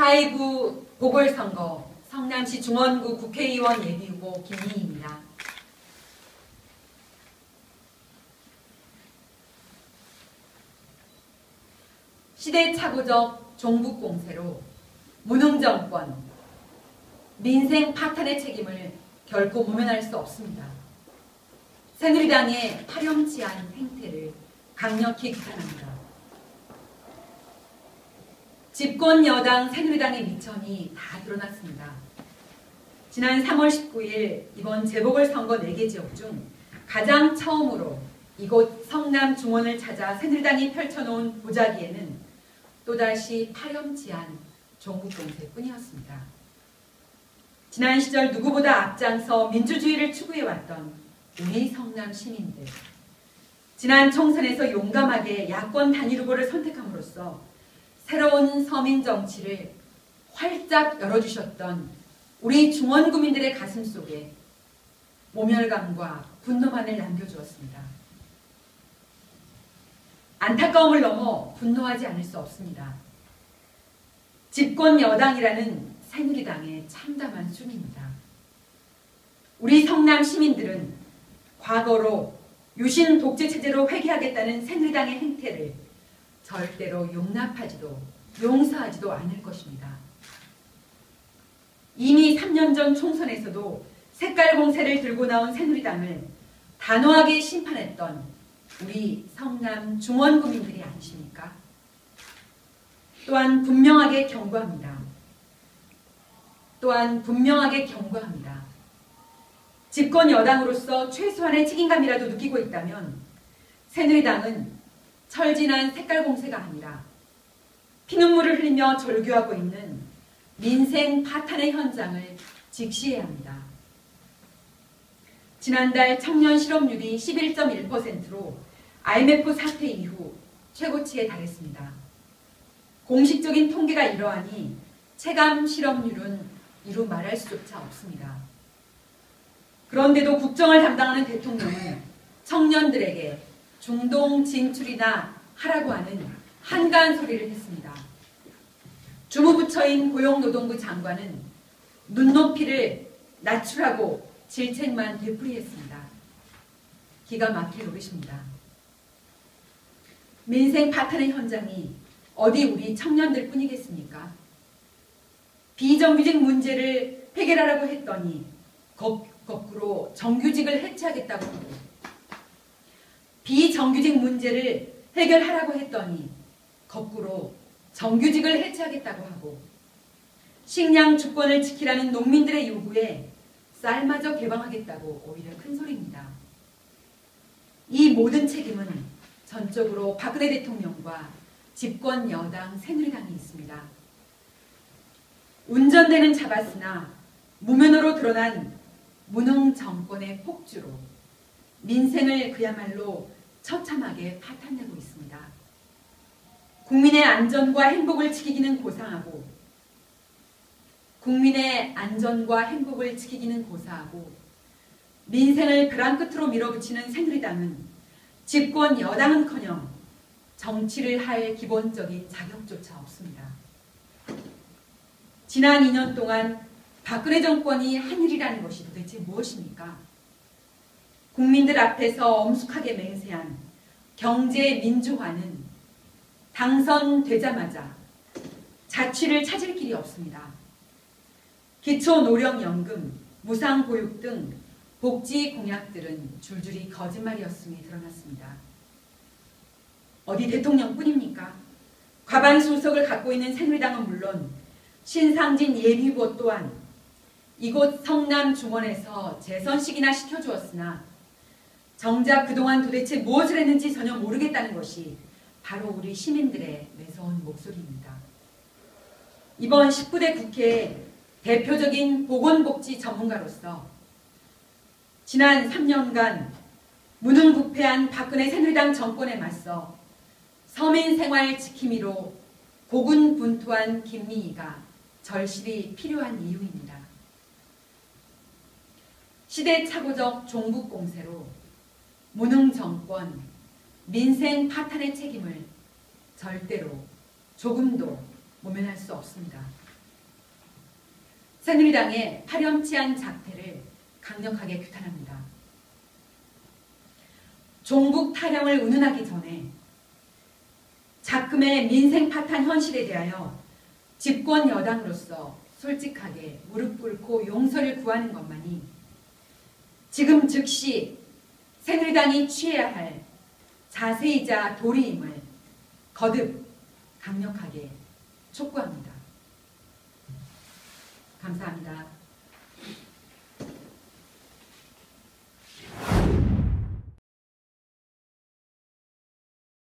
4.29 보궐선거 성남시 중원구 국회의원 예비후보 김미희입니다. 시대착오적 종북공세로 무능정권, 민생 파탄의 책임을 결코 모면할 수 없습니다. 새누리당의 파렴치한 행태를 강력히 비판합니다. 집권 여당 새누리당의 미천이 다 드러났습니다. 지난 3월 19일 이번 재보궐선거 4개 지역 중 가장 처음으로 이곳 성남 중원을 찾아 새누리당이 펼쳐놓은 보자기에는 또다시 파렴치한 종북공세뿐이었습니다. 지난 시절 누구보다 앞장서 민주주의를 추구해왔던 우리 성남 시민들, 지난 총선에서 용감하게 야권 단일 후보를 선택함으로써 새로운 서민 정치를 활짝 열어주셨던 우리 중원구민들의 가슴 속에 모멸감과 분노만을 남겨주었습니다. 안타까움을 넘어 분노하지 않을 수 없습니다. 집권 여당이라는 새누리당의 참담한 순위입니다. 우리 성남 시민들은 과거로 유신 독재 체제로 회귀하겠다는 새누리당의 행태를 절대로 용납하지도 용서하지도 않을 것입니다. 이미 3년 전 총선에서도 색깔 공세를 들고 나온 새누리당을 단호하게 심판했던 우리 성남 중원구민들이 아니십니까? 또한 분명하게 경고합니다. 집권 여당으로서 최소한의 책임감이라도 느끼고 있다면 새누리당은 철진한 색깔 공세가 아니라 피눈물을 흘리며 절규하고 있는 민생 파탄의 현장을 직시해야 합니다. 지난달 청년 실업률이 11.1%로 IMF 사태 이후 최고치에 달했습니다. 공식적인 통계가 이러하니 체감 실업률은 이루 말할 수조차 없습니다. 그런데도 국정을 담당하는 대통령은 청년들에게 중동 진출이나 하라고 하는 한가한 소리를 했습니다. 주무부처인 고용노동부 장관은 눈높이를 낮추라고 질책만 되풀이했습니다. 기가 막힐 노릇입니다. 민생 파탄의 현장이 어디 우리 청년들 뿐이겠습니까? 비정규직 문제를 해결하라고 했더니 거꾸로 정규직을 해체하겠다고 하고, 비정규직 문제를 해결하라고 했더니 거꾸로 정규직을 해체하겠다고 하고, 식량 주권을 지키라는 농민들의 요구에 쌀마저 개방하겠다고 오히려 큰 소리입니다. 이 모든 책임은 전적으로 박근혜 대통령과 집권 여당 새누리당이 있습니다. 운전대는 잡았으나 무면허로 드러난 무능 정권의 폭주로 민생을 그야말로 처참하게 파탄내고 있습니다. 국민의 안전과 행복을 지키기는 고사하고 민생을 벼랑 끝으로 밀어붙이는 새누리당은 집권 여당은커녕 정치를 할 기본적인 자격조차 없습니다. 지난 2년 동안 박근혜 정권이 한 일이라는 것이 도대체 무엇입니까? 국민들 앞에서 엄숙하게 맹세한 경제 민주화는 당선되자마자 자취를 찾을 길이 없습니다. 기초노령연금, 무상보육 등 복지 공약들은 줄줄이 거짓말이었음이 드러났습니다. 어디 대통령뿐입니까? 과반수 의석을 갖고 있는 새누리당은 물론 신상진 예비후보 또한 이곳 성남 중원에서 재선식이나 시켜주었으나 정작 그동안 도대체 무엇을 했는지 전혀 모르겠다는 것이 바로 우리 시민들의 매서운 목소리입니다. 이번 19대 국회의 대표적인 보건복지 전문가로서 지난 3년간 무능부패한 박근혜 새누리당 정권에 맞서 서민생활 지킴이로 고군분투한 김미희가 절실히 필요한 이유입니다. 시대착오적 종북공세로 무능정권, 민생 파탄의 책임을 절대로 조금도 모면할 수 없습니다. 새누리당의 파렴치한 작태를 강력하게 규탄합니다. 종북 타령을 운운하기 전에 작금의 민생 파탄 현실에 대하여 집권 여당으로서 솔직하게 무릎 꿇고 용서를 구하는 것만이 지금 즉시 새누리당이 취해야 할 자세이자 도리임을 거듭 강력하게 촉구합니다. 감사합니다.